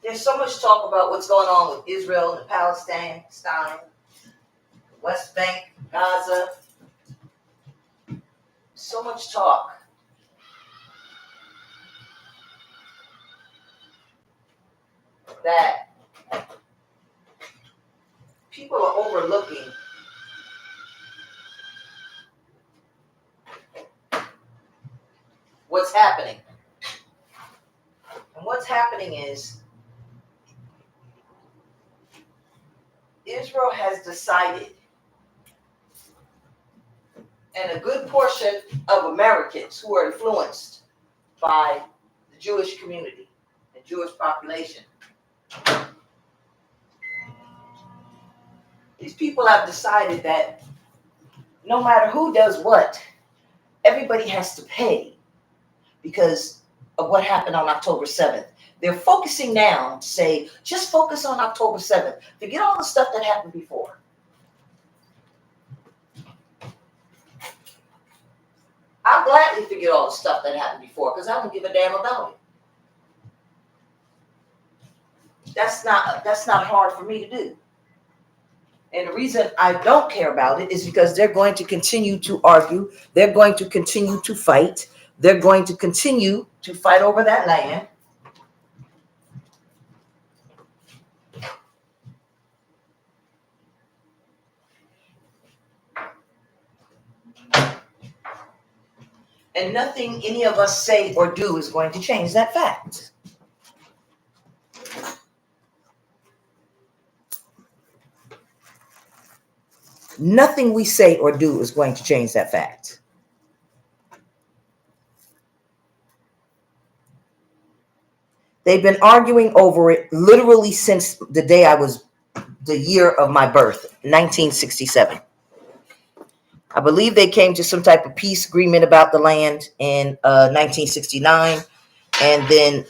There's so much talk about what's going on with Israel and Palestine, West Bank, Gaza. So much talk. That people are overlooking what's happening. And what's happening is Israel has decided, and a good portion of Americans who are influenced by the Jewish community, the Jewish population, these people have decided that no matter who does what, everybody has to pay because of what happened on October 7th. They're focusing now to say, just focus on October 7th. Forget all the stuff that happened before. I'll gladly forget all the stuff that happened before because I don't give a damn about it. That's not hard for me to do. And the reason I don't care about it is because they're going to continue to argue. They're going to continue to fight. They're going to continue to fight over that land. And nothing any of us say or do is going to change that fact. Nothing we say or do is going to change that fact. They've been arguing over it literally since the day the year of my birth, 1967. I believe they came to some type of peace agreement about the land in 1969. And then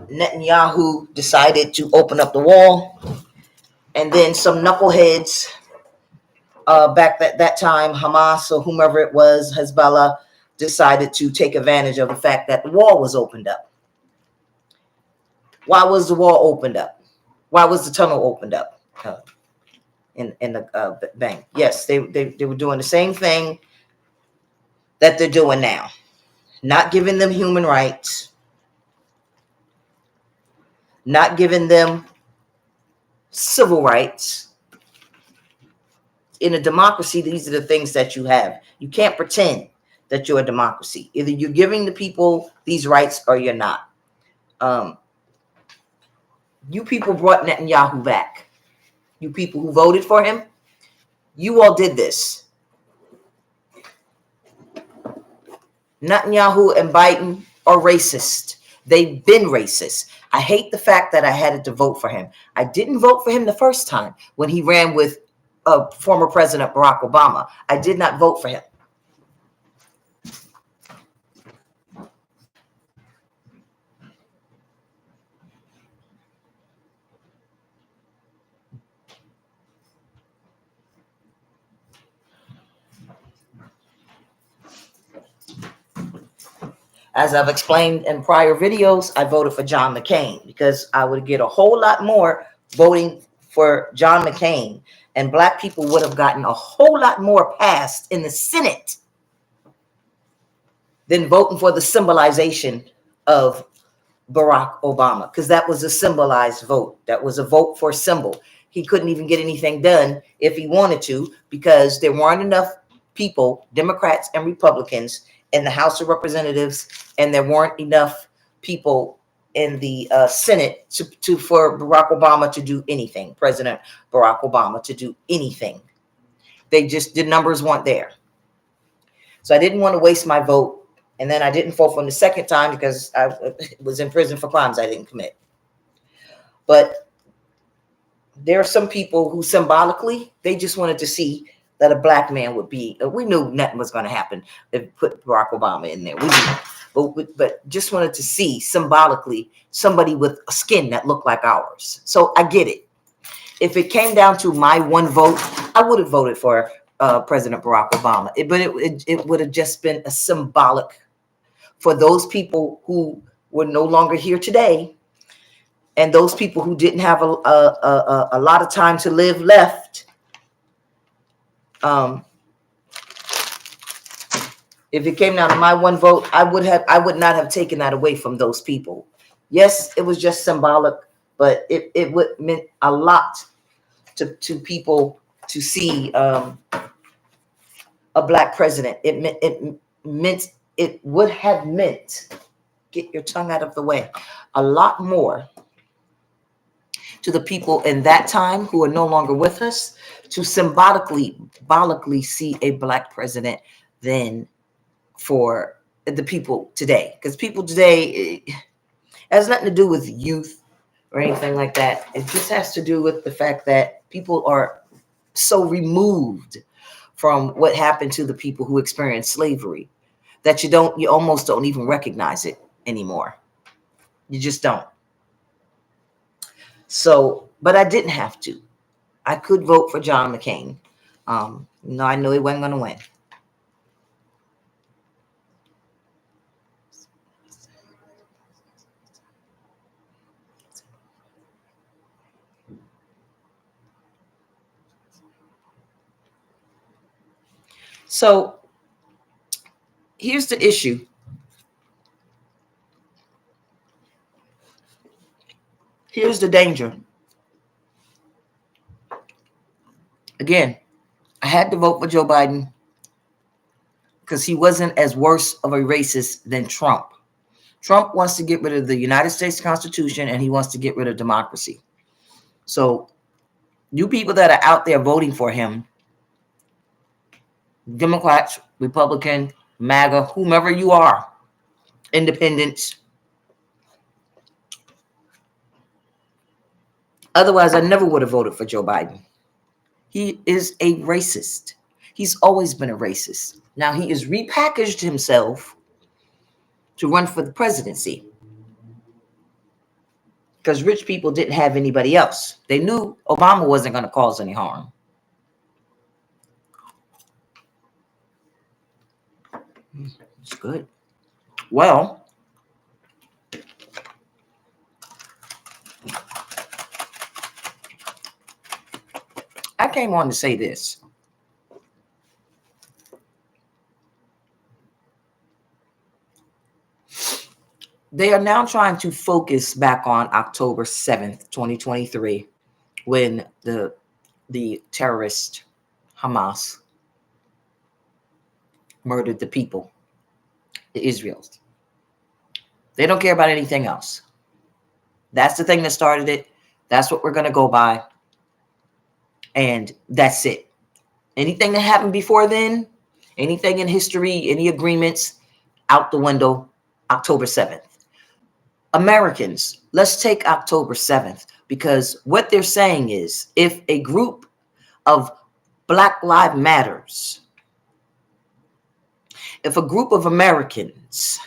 Netanyahu decided to open up the wall. And then some knuckleheads back at that time, Hamas or whomever it was, Hezbollah, decided to take advantage of the fact that the wall was opened up. Why was the wall opened up? Why was the tunnel opened up in the bank? Yes, they were doing the same thing that they're doing now. Not giving them human rights. Not giving them civil rights. In a democracy, these are the things that you have. You can't pretend that you're a democracy. Either you're giving the people these rights or you're not. You people brought Netanyahu back. You people who voted for him, you all did this. Netanyahu and Biden are racist. They've been racist. I hate the fact that I had to vote for him. I didn't vote for him the first time when he ran with former President Barack Obama. I did not vote for him. As I've explained in prior videos, I voted for John McCain because I would get a whole lot more voting for John McCain, and black people would have gotten a whole lot more passed in the Senate than voting for the symbolization of Barack Obama, because that was a symbolized vote. That was a vote for symbol. He couldn't even get anything done if he wanted to because there weren't enough people, Democrats and Republicans, in the House of Representatives, and there weren't enough people in the Senate for Barack Obama to do anything, President Barack Obama to do anything. The numbers weren't there. So I didn't want to waste my vote. And then I didn't vote for him the second time because I was in prison for crimes I didn't commit. But there are some people who symbolically, they just wanted to see that a black man would be, we knew nothing was going to happen if put Barack Obama in there. We knew, but just wanted to see symbolically somebody with a skin that looked like ours. So I get it. If it came down to my one vote, I would have voted for President Barack Obama. But it would have just been a symbolic for those people who who are no longer here today, and those people who didn't have a lot of time to live left, if it came down to my one vote, I would not have taken that away from those people. Yes, it was just symbolic, but it would meant a lot to people to see a black president. It would have meant, get your tongue out of the way, a lot more to the people in that time who are no longer with us to symbolically see a black president than for the people today. Because people today, it has nothing to do with youth or anything like that. It just has to do with the fact that people are so removed from what happened to the people who experienced slavery that you almost don't even recognize it anymore. You just don't. So, but I didn't have to. I could vote for John McCain. No, I knew he wasn't going to win. So here's the issue. Here's the danger. Again, I had to vote for Joe Biden because he wasn't as worse of a racist than Trump. Trump wants to get rid of the United States Constitution and he wants to get rid of democracy. So you people that are out there voting for him, Democrats, Republican, MAGA, whomever you are, independents. Otherwise, I never would have voted for Joe Biden. He is a racist. He's always been a racist. Now he has repackaged himself to run for the presidency because rich people didn't have anybody else. They knew Obama wasn't going to cause any harm. It's good. Well, I came on to say this. They are now trying to focus back on October 7th, 2023, when the terrorist Hamas murdered the people, the Israelis. They don't care about anything else. That's the thing that started it. That's what we're going to go by. And that's it. Anything that happened before then, anything in history, any agreements, out the window, October 7th. Americans, let's take October 7th, because what they're saying is if a group of Black Lives Matters, if a group of Americans,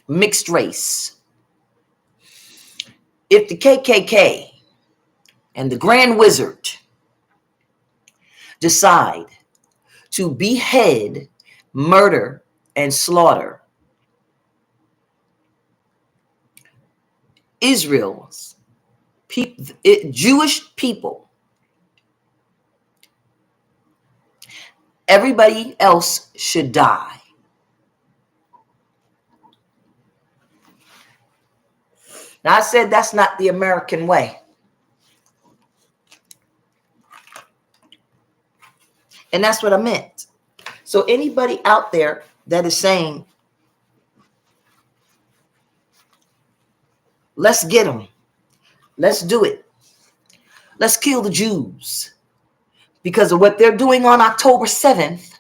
mixed race, if the KKK and the Grand Wizard decide to behead, murder, and slaughter Israel's Jewish people, everybody else should die. Now, I said that's not the American way. And that's what I meant. So anybody out there that is saying, let's get them, let's do it, let's kill the Jews because of what they're doing on October 7th,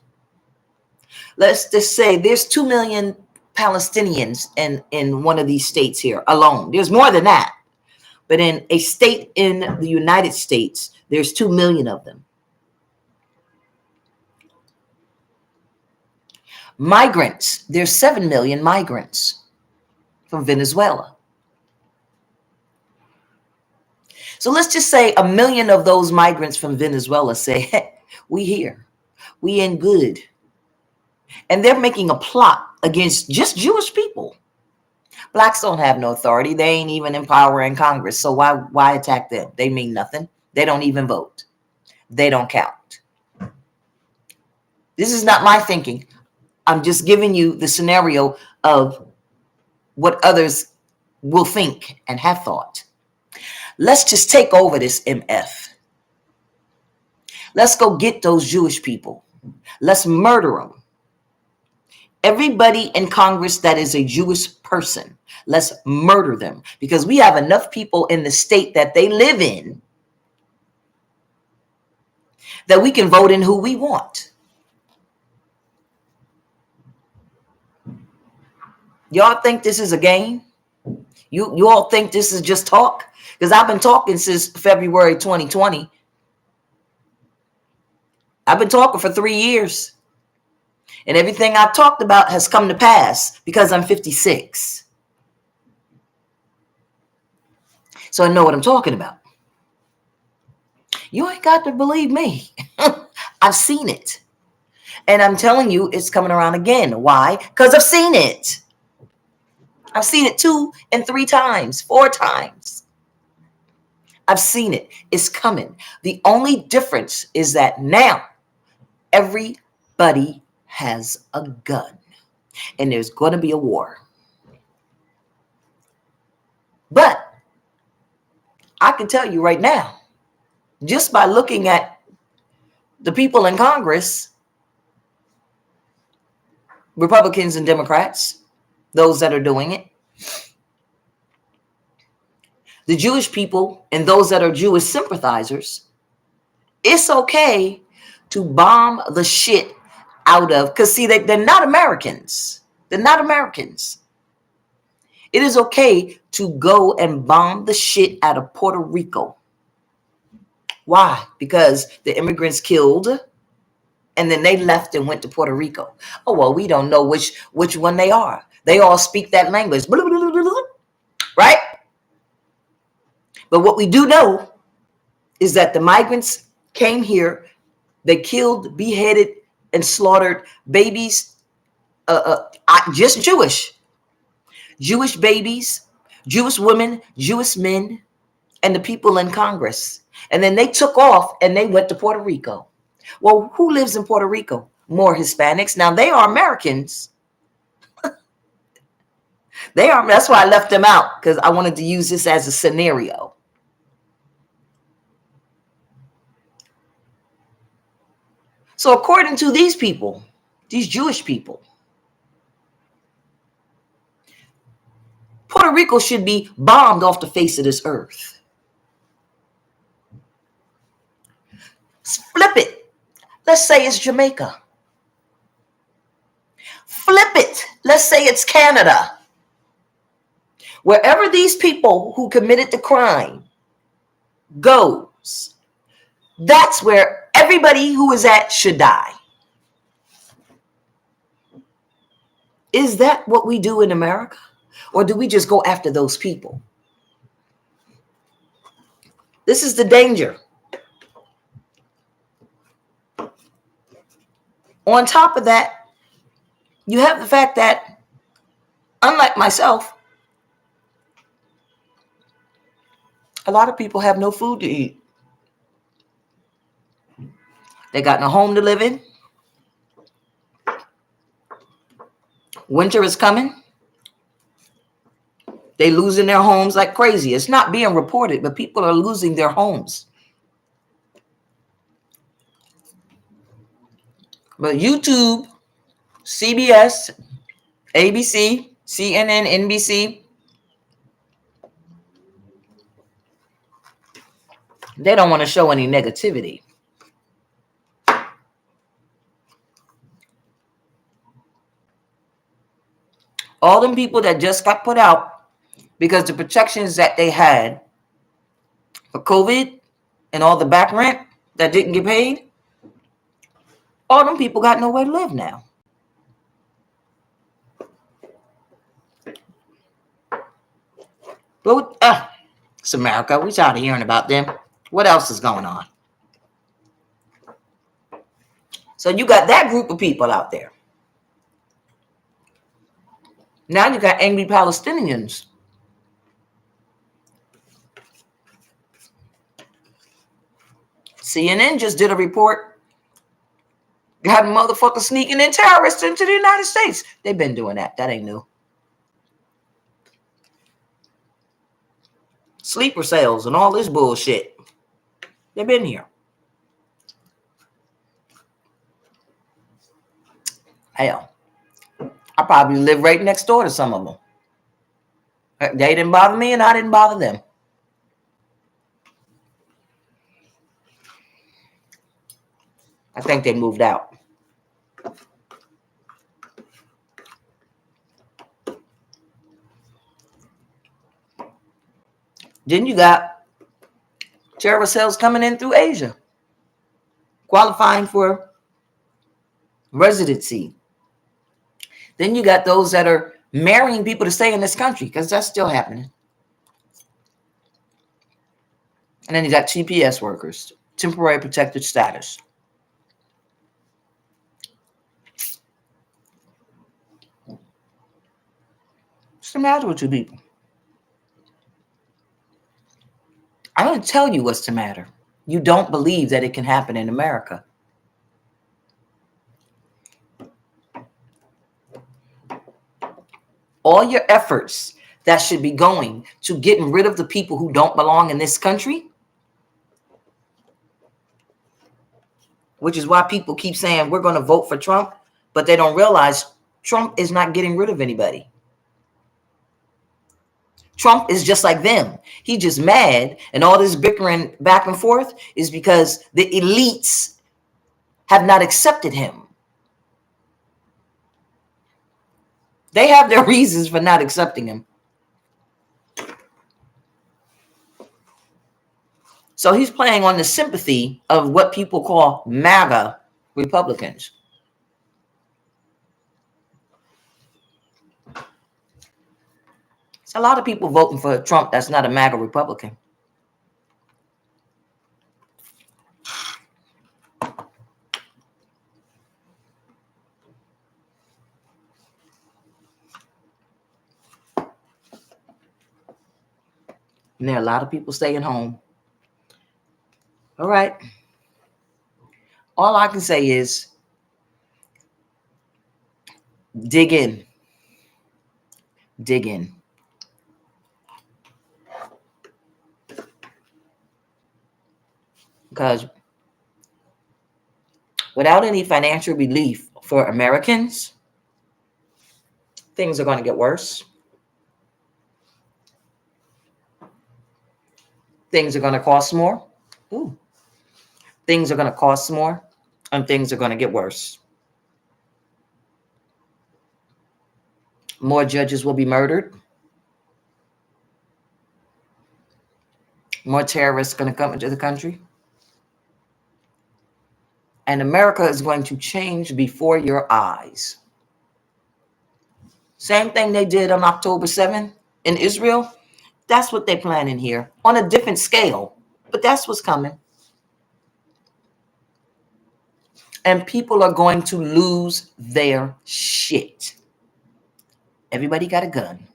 let's just say there's 2 million Palestinians in one of these states here alone. There's more than that. But in a state in the United States, there's 2 million of them. Migrants, there's 7 million migrants from Venezuela. So let's just say 1 million of those migrants from Venezuela say, hey, we here, we in good. And they're making a plot against just Jewish people. Blacks don't have no authority. They ain't even in power in Congress. So why attack them? They mean nothing. They don't even vote. They don't count. This is not my thinking. I'm just giving you the scenario of what others will think and have thought. Let's just take over this MF. Let's go get those Jewish people. Let's murder them. Everybody in Congress that is a Jewish person, let's murder them, because we have enough people in the state that they live in that we can vote in who we want. Y'all think this is a game? You all think this is just talk? Because I've been talking since February 2020. I've been talking for 3 years. And everything I've talked about has come to pass because I'm 56. So I know what I'm talking about. You ain't got to believe me. I've seen it. And I'm telling you, it's coming around again. Why? Because I've seen it. I've seen it 2 and 3 times, 4 times. I've seen it. It's coming. The only difference is that now everybody has a gun and there's going to be a war. But I can tell you right now, just by looking at the people in Congress, Republicans and Democrats, those that are doing it, the Jewish people and those that are Jewish sympathizers, it's okay to bomb the shit out of, because see, they're not Americans. They're not Americans. It is okay to go and bomb the shit out of Puerto Rico. Why? Because the immigrants killed and then they left and went to Puerto Rico. Oh, well, we don't know which one they are. They all speak that language, right? But what we do know is that the migrants came here, they killed, beheaded, and slaughtered babies, just Jewish babies, Jewish women, Jewish men, and the people in Congress. And then they took off and they went to Puerto Rico. Well, who lives in Puerto Rico? More Hispanics. Now they are Americans. They are. That's why I left them out, because I wanted to use this as a scenario. So according to these people, these Jewish people, Puerto Rico should be bombed off the face of this earth. Flip it. Let's say it's Jamaica. Flip it. Let's say it's Canada. Wherever these people who committed the crime goes, that's where everybody who is at should die. Is that what we do in America? Or do we just go after those people? This is the danger. On top of that, you have the fact that, unlike myself, a lot of people have no food to eat. They got no home to live in. Winter is coming. They losing their homes like crazy. It's not being reported, but people are losing their homes. But YouTube, CBS, ABC, CNN, NBC, they don't want to show any negativity. All them people that just got put out because the protections that they had for COVID and all the back rent that didn't get paid, all them people got nowhere to live now. But it's America. We tired of hearing about them. What else is going on? So you got that group of people out there. Now you got angry Palestinians. CNN just did a report. Got motherfuckers sneaking in terrorists into the United States. They've been doing that. That ain't new. Sleeper cells and all this bullshit. They've been here. Hell, I probably live right next door to some of them. They didn't bother me and I didn't bother them. I think they moved out. Then you got terrorist cells coming in through Asia, qualifying for residency. Then you got those that are marrying people to stay in this country, because that's still happening. And then you got TPS workers, temporary protected status. What's the matter with you people? I'm going to tell you what's the matter. You don't believe that it can happen in America. All your efforts that should be going to getting rid of the people who don't belong in this country, which is why people keep saying we're going to vote for Trump, but they don't realize Trump is not getting rid of anybody. Trump is just like them. He just mad, and all this bickering back and forth is because the elites have not accepted him. They have their reasons for not accepting him. So he's playing on the sympathy of what people call MAGA Republicans. It's a lot of people voting for Trump that's not a MAGA Republican. And there are a lot of people staying home. All right. All I can say is dig in. Dig in. Because without any financial relief for Americans, things are going to get worse. Things are going to cost more. Ooh. Things are going to cost more, and things are going to get worse. More judges will be murdered. More terrorists are going to come into the country. And America is going to change before your eyes. Same thing they did on October 7th in Israel. That's what they're planning here on a different scale. But that's what's coming. And people are going to lose their shit. Everybody got a gun.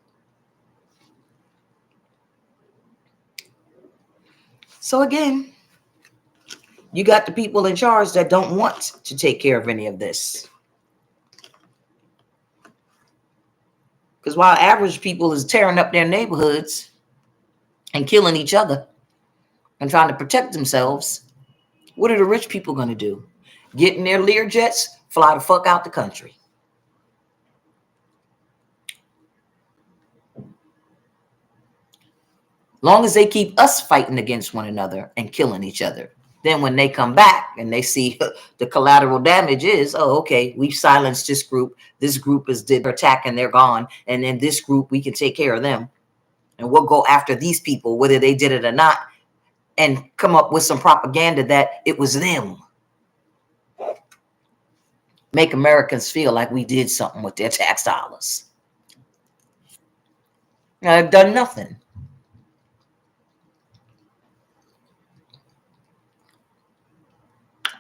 So again, you got the people in charge that don't want to take care of any of this. Because while average people is tearing up their neighborhoods and killing each other and trying to protect themselves, what are the rich people going to do? Get in their Lear jets, fly the fuck out the country. Long as they keep us fighting against one another and killing each other. Then when they come back and they see the collateral damage is, oh, okay, we've silenced this group. This group did their attack and they're gone. And then this group, we can take care of them. And we'll go after these people, whether they did it or not, and come up with some propaganda that it was them. Make Americans feel like we did something with their tax dollars. I've done nothing.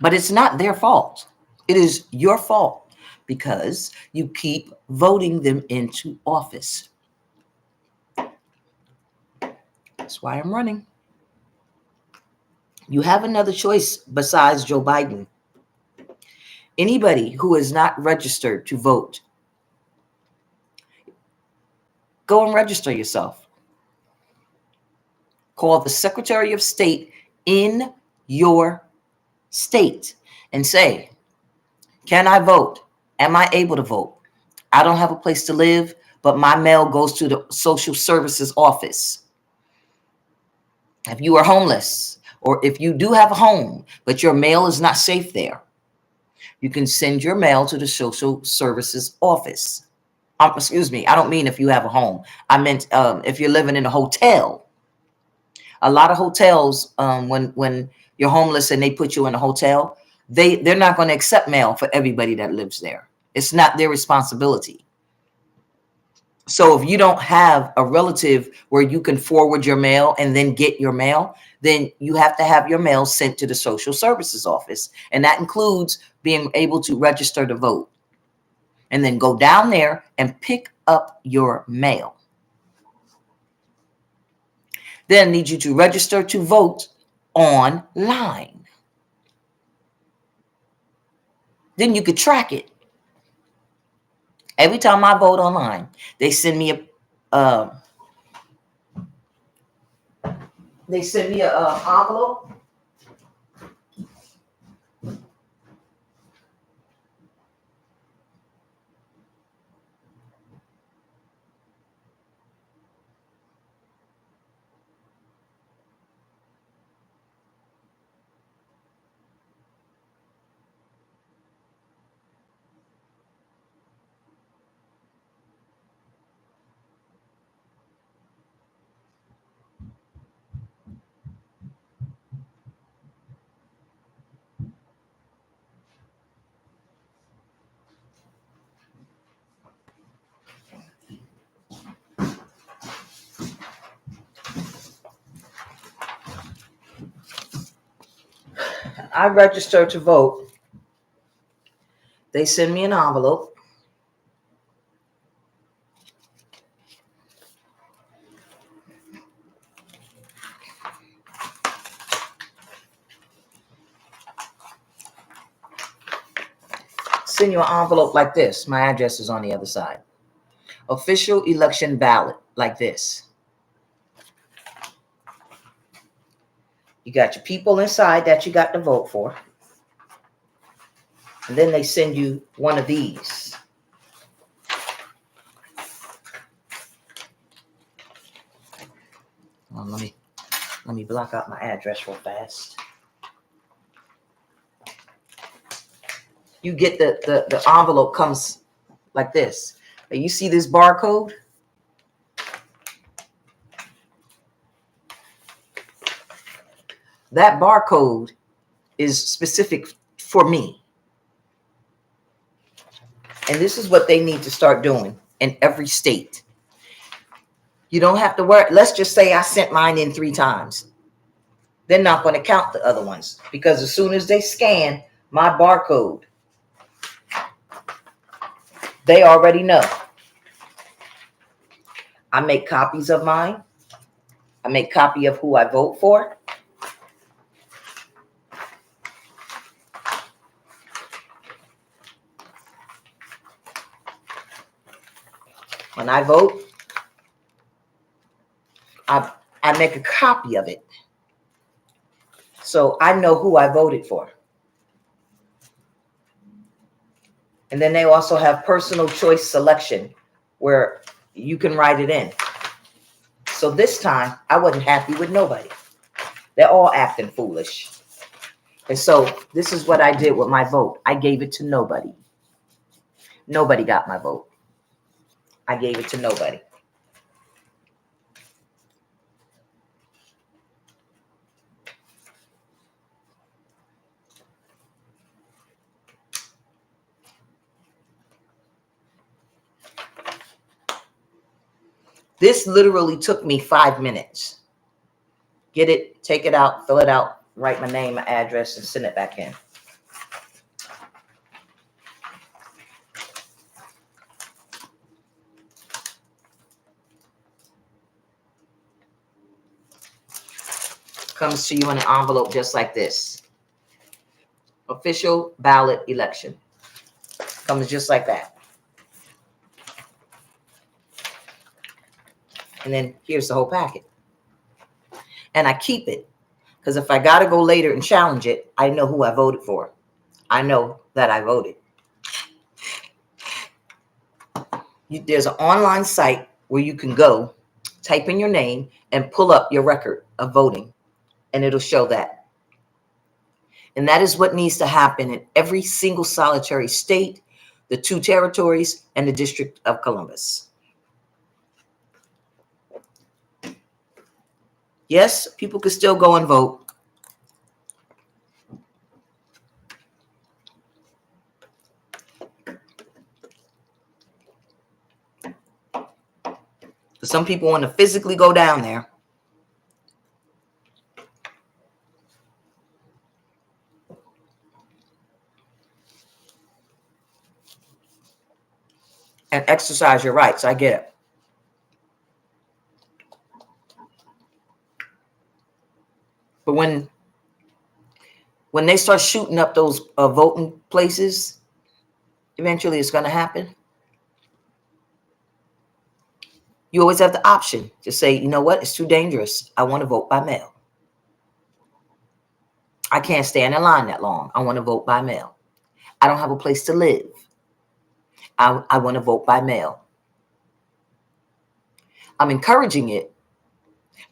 But it's not their fault. It is your fault because you keep voting them into office. That's why I'm running. You have another choice besides Joe Biden. Anybody who is not registered to vote, go and register yourself. Call the Secretary of State in your state and say, can I vote? Am I able to vote? I don't have a place to live, but my mail goes to the social services office. If you are homeless, or if you do have a home, but your mail is not safe there, you can send your mail to the social services office. Excuse me, I don't mean if you have a home. I meant if you're living in a hotel. A lot of hotels, when you're homeless and they put you in a hotel, they're not going to accept mail for everybody that lives there. It's not their responsibility. So if you don't have a relative where you can forward your mail and then get your mail, then you have to have your mail sent to the social services office. And that includes being able to register to vote. And then go down there and pick up your mail. Then I need you to register to vote online. Then you could track it. Every time I vote online, they send me a envelope. I register to vote. They send me an envelope. Send you an envelope like this. My address is on the other side. Official election ballot like this. You got your people inside that you got to vote for. And then they send you one of these. Let me block out my address real fast. You get the envelope comes like this. You see this barcode? That barcode is specific for me. And this is what they need to start doing in every state. You don't have to worry. Let's just say I sent mine in 3 times. They're not going to count the other ones because as soon as they scan my barcode, they already know. I make copies of mine. I make copy of who I vote for. When I vote, I make a copy of it. So I know who I voted for. And then they also have personal choice selection where you can write it in. So this time I wasn't happy with nobody. They're all acting foolish. And so this is what I did with my vote. I gave it to nobody. Nobody got my vote. I gave it to nobody. This literally took me 5 minutes. Get it, take it out, fill it out, write my name, my address, and send it back in. Comes to you in an envelope just like this. Official ballot election. Comes just like that. And then here's the whole packet. And I keep it because if I got to go later and challenge it, I know who I voted for. I know that I voted. There's an online site where you can go, type in your name, and pull up your record of voting, and it'll show that. And that is what needs to happen in every single solitary state, the 2 territories, and the District of Columbus. Yes, people can still go and vote. Some people want to physically go down there. And exercise your rights. I get it. But when they start shooting up those voting places, eventually it's going to happen. You always have the option to say, you know what, it's too dangerous. I want to vote by mail. I can't stand in line that long. I want to vote by mail. I don't have a place to live. I want to vote by mail. I'm encouraging it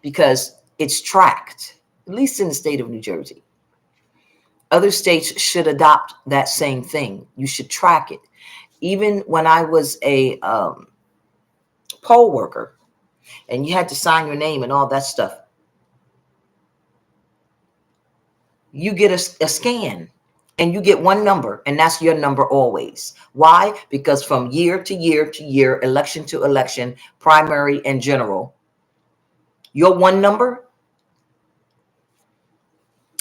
because it's tracked, at least in the state of New Jersey. Other states should adopt that same thing. You should track it. Even when I was a poll worker and you had to sign your name and all that stuff, you get a scan and you get one number, and that's your number always. Why? Because from year to year to year, election to election, primary and general, your one number,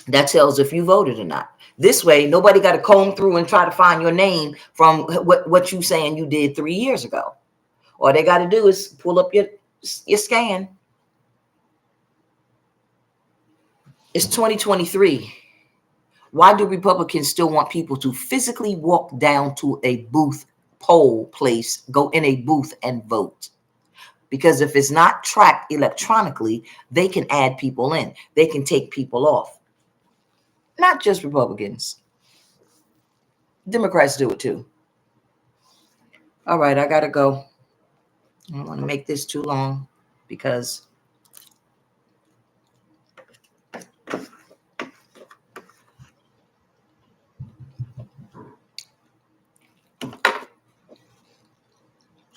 that tells if you voted or not. This way, nobody got to comb through and try to find your name from what you saying you did 3 years ago. All they got to do is pull up your scan. It's 2023. Why do Republicans still want people to physically walk down to a booth, poll place, go in a booth and vote? Because if it's not tracked electronically, they can add people in. They can take people off. Not just Republicans. Democrats do it too. All right, I got to go. I don't want to make this too long because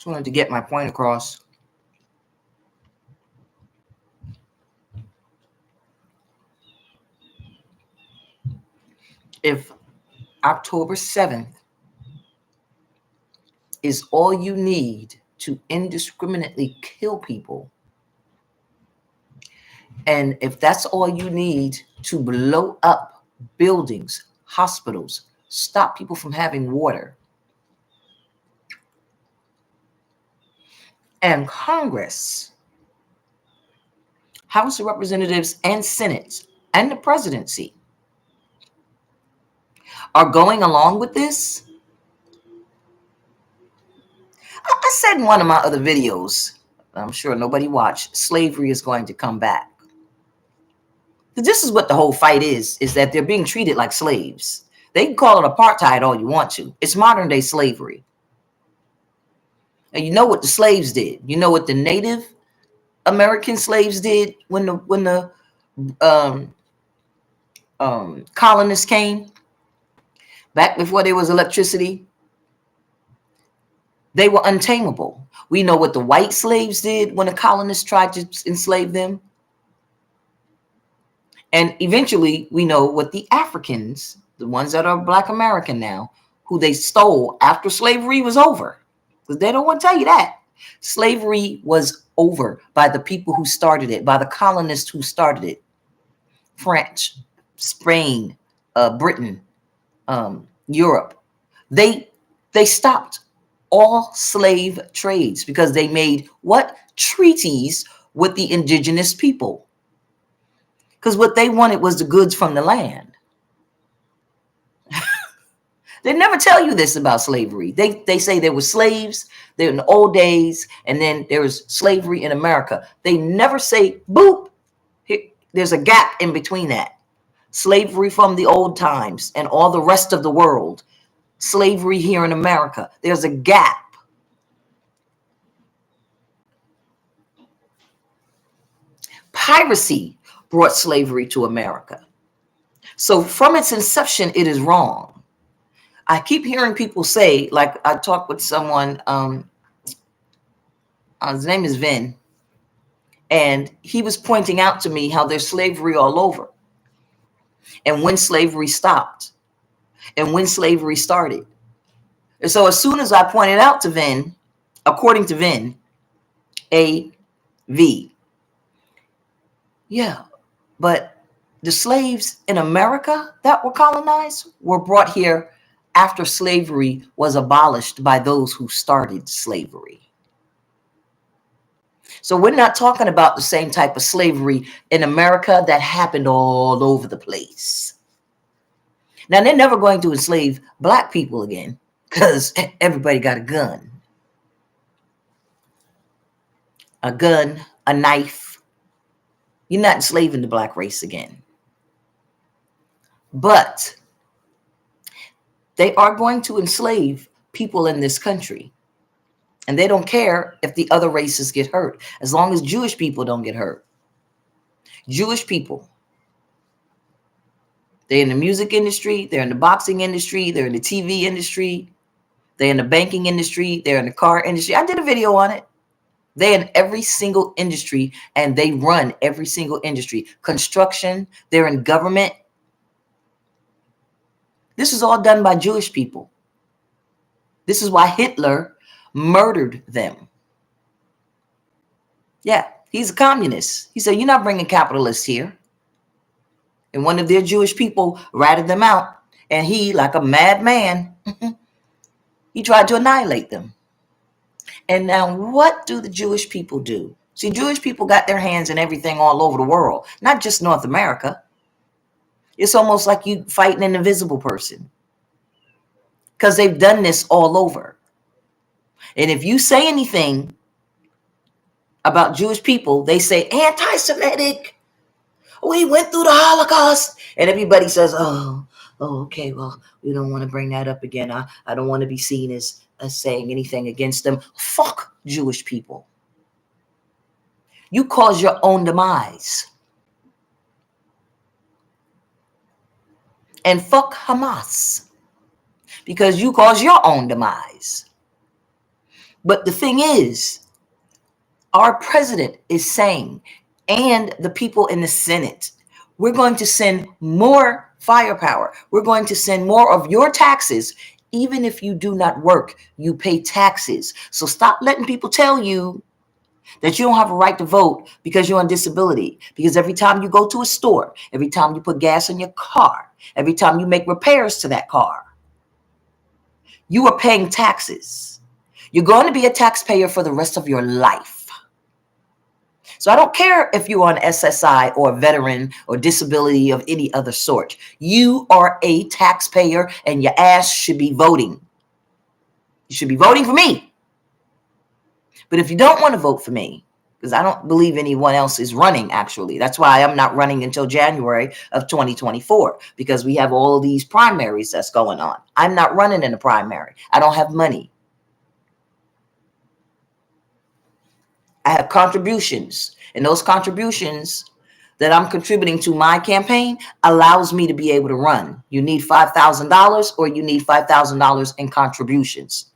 just wanted to get my point across. If October 7th is all you need to indiscriminately kill people, and if that's all you need to blow up buildings, hospitals, stop people from having water, and Congress, House of Representatives and Senate, and the presidency are going along with this, I said in one of my other videos, I'm sure nobody watched, slavery is going to come back. This is what the whole fight is that they're being treated like slaves. They can call it apartheid all you want to. It's modern day slavery. And you know what the slaves did. You know what the Native American slaves did when the colonists came back before there was electricity. They were untamable. We know what the white slaves did when the colonists tried to enslave them. And eventually, we know what the Africans, the ones that are Black American now, who they stole after slavery was over. Because they don't want to tell you that. Slavery was over by the people who started it, by the colonists who started it. French, Spain, Britain, Europe. They stopped all slave trades because they made what? Treaties with the indigenous people. Because what they wanted was the goods from the land. They never tell you this about slavery. They say there were slaves there in the old days, and then there was slavery in America. They never say, boop, there's a gap in between that. Slavery from the old times and all the rest of the world. Slavery here in America. There's a gap. Piracy brought slavery to America. So from its inception, it is wrong. I keep hearing people say, like I talked with someone, his name is Vin, and he was pointing out to me how there's slavery all over, and when slavery stopped, and when slavery started. And so as soon as I pointed out to Vin, according to Vin, A.V., yeah, but the slaves in America that were colonized were brought here after slavery was abolished by those who started slavery. So we're not talking about the same type of slavery in America that happened all over the place. Now, they're never going to enslave black people again because everybody got a gun. A gun, a knife. You're not enslaving the black race again. But they are going to enslave people in this country. And they don't care if the other races get hurt, as long as Jewish people don't get hurt. Jewish people, they're in the music industry, they're in the boxing industry, they're in the TV industry, they're in the banking industry, they're in the car industry. I did a video on it. They're in every single industry, and they run every single industry. Construction, they're in government. This is all done by Jewish people. This is why Hitler murdered them. Yeah, he's a communist. He said, you're not bringing capitalists here. And one of their Jewish people ratted them out. And he, like a madman, he tried to annihilate them. And now what do the Jewish people do? See, Jewish people got their hands in everything all over the world, not just North America. It's almost like you fighting an invisible person because they've done this all over. And if you say anything about Jewish people, they say anti-Semitic. We went through the Holocaust. And everybody says, oh, okay, well, we don't want to bring that up again. I don't want to be seen as saying anything against them. Fuck Jewish people. You cause your own demise. And fuck Hamas, because you cause your own demise. But the thing is, our president is saying, and the people in the Senate, we're going to send more firepower. We're going to send more of your taxes. Even if you do not work, you pay taxes. So stop letting people tell you that you don't have a right to vote because you're on disability. Because every time you go to a store, every time you put gas in your car, every time you make repairs to that car, you are paying taxes. You're going to be a taxpayer for the rest of your life. So I don't care if you're on SSI or a veteran or disability of any other sort. You are a taxpayer and your ass should be voting. You should be voting for me. But if you don't want to vote for me, because I don't believe anyone else is running, actually. That's why I'm not running until January of 2024, because we have all of these primaries that's going on. I'm not running in a primary. I don't have money. I have contributions, and those contributions that I'm contributing to my campaign allows me to be able to run. You need $5,000 or you need $5,000 in contributions.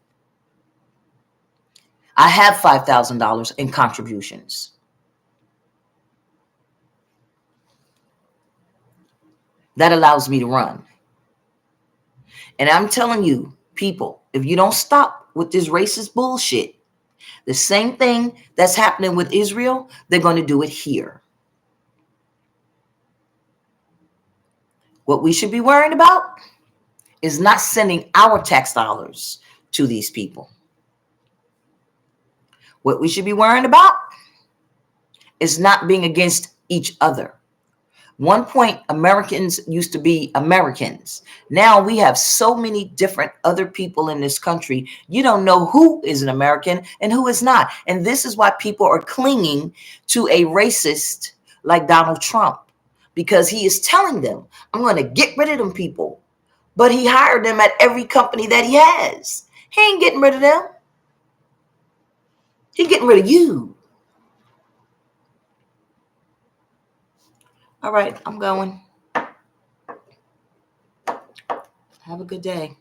I have $5,000 in contributions. That allows me to run. And I'm telling you, people, if you don't stop with this racist bullshit, the same thing that's happening with Israel, they're going to do it here. What we should be worrying about is not sending our tax dollars to these people. What we should be worrying about is not being against each other, One point, Americans used to be Americans. Now we have so many different other people in this country. You don't know who is an American and who is not. And this is why people are clinging to a racist like Donald Trump, because he is telling them, I'm going to get rid of them people. But he hired them at every company that he has. He ain't getting rid of them. He getting rid of you. All right, I'm going. Have a good day.